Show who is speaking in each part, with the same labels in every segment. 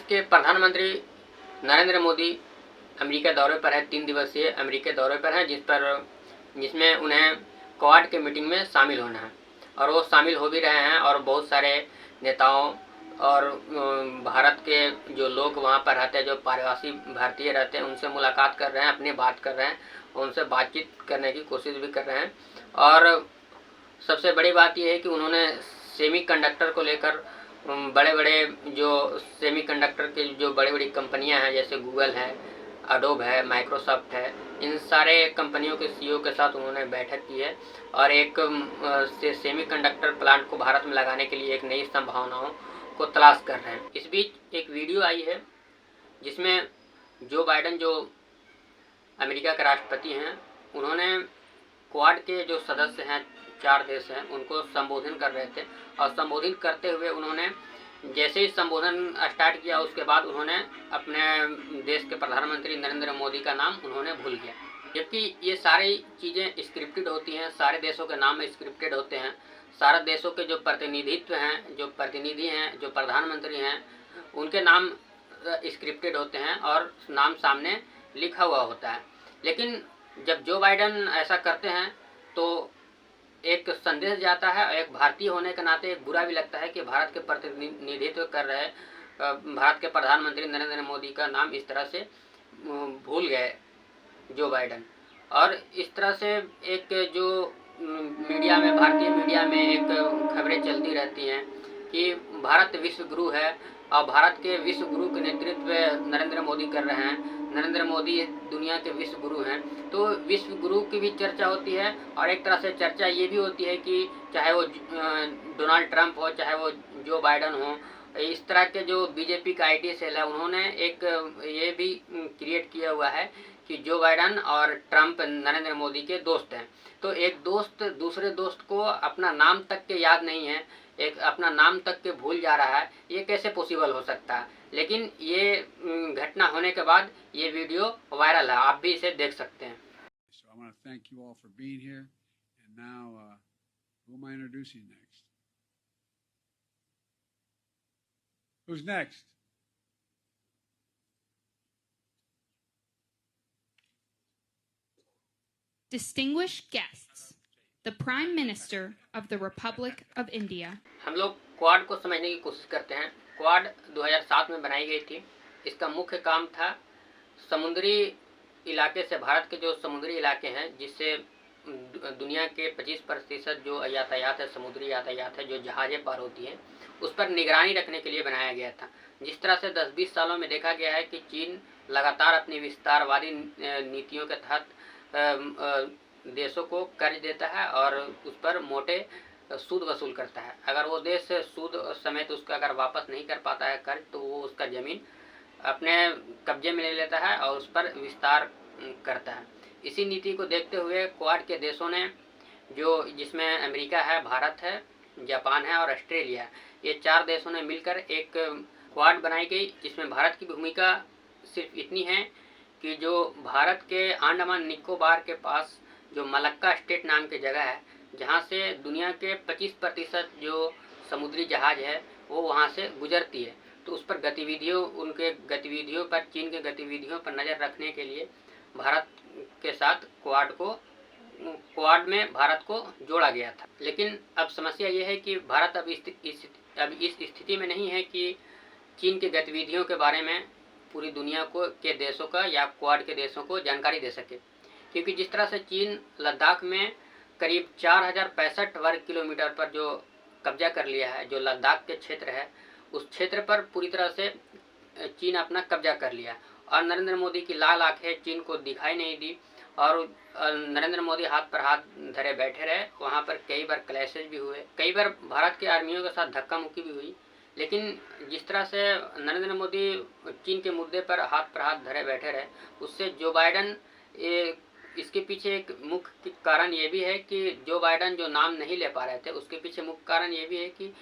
Speaker 1: के प्रधानमंत्री नरेंद्र मोदी अमेरिका दौरे पर है, 3 दिवसीय अमेरिका दौरे पर हैं, जिसमें उन्हें क्वाड के मीटिंग में शामिल होना है और वो शामिल हो भी रहे हैं। और बहुत सारे नेताओं और भारत के जो लोग वहाँ पर रहते हैं, जो प्रवासी भारतीय रहते हैं, उनसे मुलाकात कर रहे हैं, अपनी बात कर रहे हैं, उनसे बातचीत करने की कोशिश भी कर रहे हैं। और सबसे बड़ी बात यह है कि उन्होंने सेमीकंडक्टर को लेकर बड़े बड़े जो सेमीकंडक्टर के जो बड़ी बड़ी कंपनियां हैं, जैसे गूगल है, अडोब है, माइक्रोसॉफ्ट है, इन सारे कंपनियों के सीईओ के साथ उन्होंने बैठक की है और एक सेमीकंडक्टर प्लांट को भारत में लगाने के लिए एक नई संभावनाओं को तलाश कर रहे हैं। इस बीच एक वीडियो आई है जिसमें जो बाइडेन, जो अमेरिका के राष्ट्रपति हैं, उन्होंने क्वाड के जो सदस्य हैं, 4 देश हैं, उनको संबोधन कर रहे थे और संबोधित करते हुए उन्होंने जैसे ही संबोधन स्टार्ट किया, उसके बाद उन्होंने अपने देश के प्रधानमंत्री नरेंद्र मोदी का नाम उन्होंने भूल गया। जबकि ये सारी चीज़ें स्क्रिप्टेड होती हैं, सारे देशों के नाम स्क्रिप्टेड होते हैं, सारे देशों के जो प्रतिनिधित्व हैं, जो प्रतिनिधि हैं, जो प्रधानमंत्री हैं, उनके नाम स्क्रिप्टेड होते हैं और नाम सामने लिखा हुआ होता है। लेकिन जब जो बाइडेन ऐसा करते हैं तो एक संदेश जाता है और एक भारतीय होने के नाते एक बुरा भी लगता है कि भारत के प्रतिनिधित्व कर रहे भारत के प्रधानमंत्री नरेंद्र मोदी का नाम इस तरह से भूल गए जो बाइडेन। और इस तरह से एक जो मीडिया में, भारतीय मीडिया में एक खबरें चलती रहती हैं कि भारत विश्व गुरु है और भारत के विश्व गुरु के नेतृत्व नरेंद्र मोदी कर रहे हैं, नरेंद्र मोदी दुनिया के विश्व गुरु हैं। तो विश्व गुरु की भी चर्चा होती है और एक तरह से चर्चा ये भी होती है कि चाहे वो डोनाल्ड ट्रंप हो, चाहे वो जो बाइडेन हो, इस तरह के जो बीजेपी का आईटी सेल है, उन्होंने एक ये भी क्रिएट किया हुआ है कि जो बाइडेन और ट्रंप नरेंद्र मोदी के दोस्त हैं। तो एक दोस्त दूसरे दोस्त को अपना नाम तक के याद नहीं है, एक अपना नाम तक के भूल जा रहा है, ये कैसे पॉसिबल हो सकता है। लेकिन ये घटना होने के बाद ये वीडियो वायरल है, आप भी इसे देख सकते हैं।
Speaker 2: So I want to thank you all for being here. And now, who am I introducing next? Who's next?
Speaker 3: Distinguished guests, the Prime Minister of the Republic of India.
Speaker 1: हम लोग quad को समझने की कोशिश करते हैं। क्वाड 2007 में बनाई गई थी। इसका मुख्य काम था समुद्री इलाके से, भारत के जो समुद्री इलाके हैं, जिससे दुनिया के 25% जो यातायात है, समुद्री यातायात है, जो जहाज़ें पार होती हैं, उस पर निगरानी रखने के लिए बनाया गया था। जिस तरह से 10-20 सालों में देखा गया है कि चीन लगातार अपनी विस्तारवादी नीतियों के तहत देशों को कर्ज देता है और उस पर मोटे सूद वसूल करता है। अगर वो देश सूद समेत उसका अगर वापस नहीं कर पाता है कर्ज, तो वो उसका ज़मीन अपने कब्जे में ले लेता है और उस पर विस्तार करता है। इसी नीति को देखते हुए क्वाड के देशों ने, जिसमें अमेरिका है, भारत है, जापान है और ऑस्ट्रेलिया, ये 4 देशों ने मिलकर एक क्वाड बनाई गई, जिसमें भारत की भूमिका सिर्फ इतनी है कि जो भारत के अंडमान निकोबार के पास जो मलक्का स्टेट नाम की जगह है, जहाँ से दुनिया के 25% जो समुद्री जहाज है वो वहाँ से गुजरती है, तो उस पर उनके गतिविधियों पर, चीन के गतिविधियों पर नज़र रखने के लिए भारत के साथ क्वाड में भारत को जोड़ा गया था। लेकिन अब समस्या ये है कि भारत अब इस स्थिति में नहीं है कि चीन के गतिविधियों के बारे में पूरी दुनिया के देशों का या क्वाड के देशों को जानकारी दे सके, क्योंकि जिस तरह से चीन लद्दाख में करीब 4065 वर्ग किलोमीटर पर जो कब्जा कर लिया है, जो लद्दाख के क्षेत्र है, उस क्षेत्र पर पूरी तरह से चीन अपना कब्जा कर लिया और नरेंद्र मोदी की लाल आंखें चीन को दिखाई नहीं दी और नरेंद्र मोदी हाथ पर हाथ धरे बैठे रहे। वहाँ पर कई बार क्लैशेज भी हुए, कई बार भारत के आर्मियों के साथ धक्का मुक्की भी हुई। लेकिन जिस तरह से नरेंद्र मोदी चीन के मुद्दे पर हाथ धरे बैठे रहे, उससे जो बाइडेन, इसके पीछे एक मुख्य कारण ये भी है कि जो बाइडेन जो नाम नहीं ले पा रहे थे, उसके पीछे मुख्य कारण ये भी है कि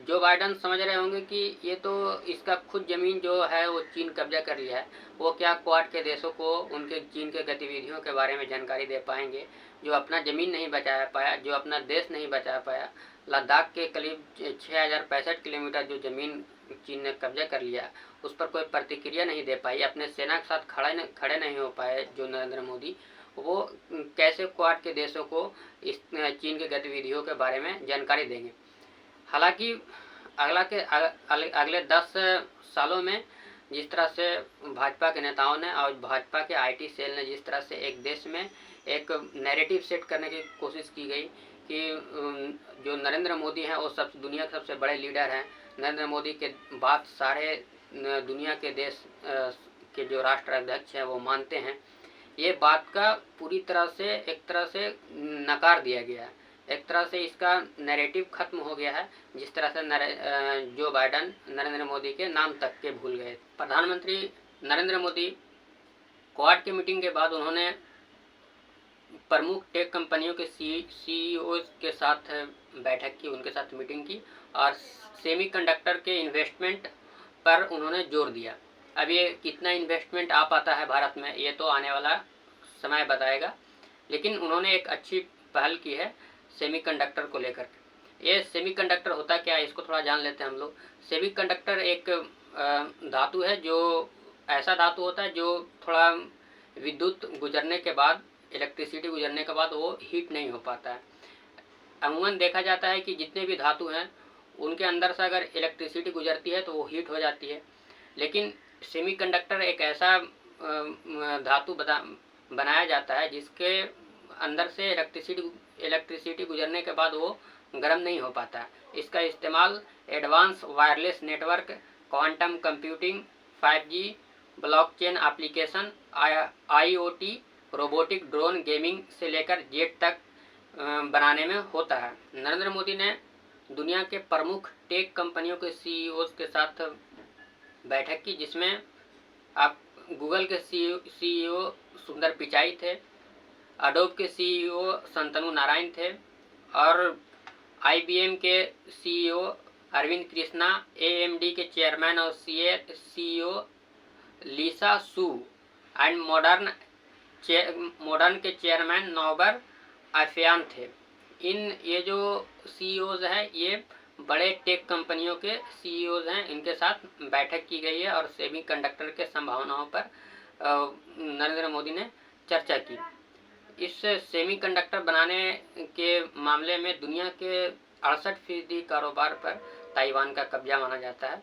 Speaker 1: जो बाइडेन समझ रहे होंगे कि ये तो इसका खुद ज़मीन जो है वो चीन कब्जा कर लिया है, वो क्या क्वाड के देशों को उनके चीन के गतिविधियों के बारे में जानकारी दे पाएंगे, जो अपना ज़मीन नहीं बचा पाया, जो अपना देश नहीं बचा पाया। लद्दाख के करीब 6065 किलोमीटर जो ज़मीन चीन ने कब्जा कर लिया, उस पर कोई प्रतिक्रिया नहीं दे पाई, अपने सेना के साथ खड़े नहीं हो पाए जो नरेंद्र मोदी, वो कैसे क्वाड के देशों को इस चीन की गतिविधियों के बारे में जानकारी देंगे। हालांकि अगले 10 सालों में जिस तरह से भाजपा के नेताओं ने और भाजपा के आईटी सेल ने जिस तरह से एक देश में एक नैरेटिव सेट करने की कोशिश की गई कि जो नरेंद्र मोदी हैं वो दुनिया के सबसे बड़े लीडर हैं, नरेंद्र मोदी के बात सारे दुनिया के देश के जो राष्ट्राध्यक्ष हैं वो मानते हैं, ये बात का पूरी तरह से एक तरह से नकार दिया गया है। एक तरह से इसका नैरेटिव खत्म हो गया है, जिस तरह से जो बाइडन नरेंद्र मोदी के नाम तक के भूल गए। प्रधानमंत्री नरेंद्र मोदी क्वाड की मीटिंग के बाद उन्होंने प्रमुख टेक कंपनियों के सीईओ के साथ बैठक की, उनके साथ मीटिंग की और सेमीकंडक्टर के इन्वेस्टमेंट पर उन्होंने जोर दिया। अब ये कितना इन्वेस्टमेंट आ पाता है भारत में, ये तो आने वाला समय बताएगा, लेकिन उन्होंने एक अच्छी पहल की है सेमीकंडक्टर को लेकर। ये सेमीकंडक्टर होता क्या है, इसको थोड़ा जान लेते हैं हम लोग। सेमीकंडक्टर एक धातु है, जो ऐसा धातु होता है जो थोड़ा विद्युत गुजरने के बाद, इलेक्ट्रिसिटी गुजरने के बाद वो हीट नहीं हो पाता है। अमूमन देखा जाता है कि जितने भी धातु हैं उनके अंदर से अगर इलेक्ट्रिसिटी गुजरती है तो वो हीट हो जाती है, लेकिन सेमीकंडक्टर एक ऐसा धातु बनाया जाता है जिसके अंदर से इलेक्ट्रिसिटी गुजरने के बाद वो गर्म नहीं हो पाता। इसका इस्तेमाल advance wireless network, quantum computing, 5G, blockchain application, IoT, robotic, drone, gaming से लेकर जेट तक बनाने में होता है। नरेंद्र मोदी ने दुनिया के प्रमुख टेक कंपनियों के सीईओ के साथ बैठक की, जिसमें आप गूगल के सीईओ सुंदर पिचाई थे, अडोब के सीईओ संतनु नारायण थे और IBM के सीईओ अरविंद कृष्णा, AMD के चेयरमैन और सीईओ लीसा सू एंड मॉडर्न के चेयरमैन नौबर आफियान थे। ये जो सीईओज हैं ये बड़े टेक कंपनियों के सीईओज हैं, इनके साथ बैठक की गई है और सेमीकंडक्टर के संभावनाओं पर नरेंद्र मोदी ने चर्चा की। इस सेमीकंडक्टर बनाने के मामले में दुनिया के 68% कारोबार पर ताइवान का कब्जा माना जाता है